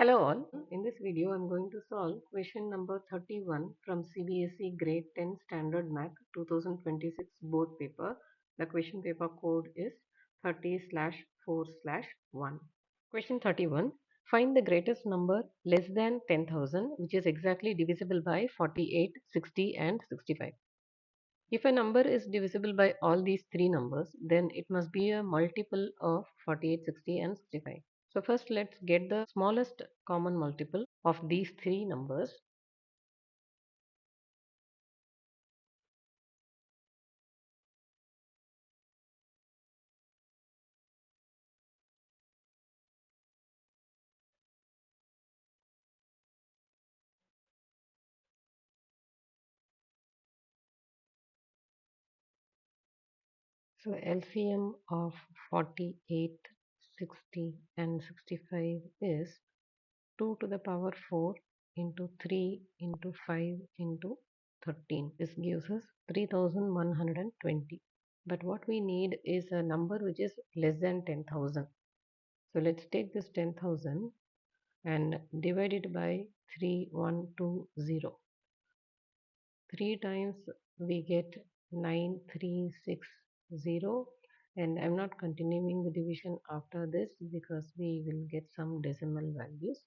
Hello all. In this video, I'm going to solve question number 31 from CBSE Grade 10 Standard Math 2026 board paper. The question paper code is 30/4/1. Question 31. Find the greatest number less than 10,000 which is exactly divisible by 48, 60 and 65. If a number is divisible by all these three numbers, then it must be a multiple of 48, 60 and 65. So first let's get the smallest common multiple of these three numbers. So LCM of 48, 60 and 65 is 2 to the power 4 into 3 into 5 into 13. This gives us 3120. But what we need is a number which is less than 10,000. So let's take this 10,000 and divide it by 3120. 3 times we get 9360, and I'm not continuing the division after this because we will get some decimal values.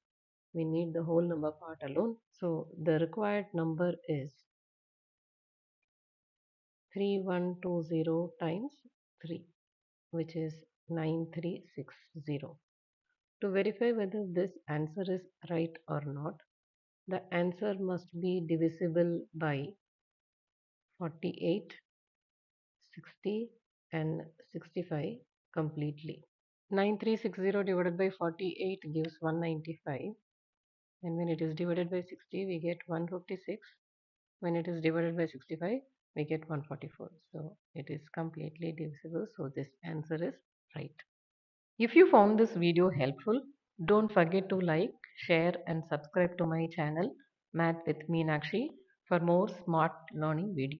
We need the whole number part alone. So the required number is 3120 times 3, which is 9360. To verify whether this answer is right or not, the answer must be divisible by 48, 60 and 65 completely. 9360 divided by 48 gives 195, and when it is divided by 60 we get 156. When it is divided by 65 we get 144. So it is completely divisible, so this answer is right. If you found this video helpful, don't forget to like, share and subscribe to my channel Math with Meenakshi for more smart learning videos.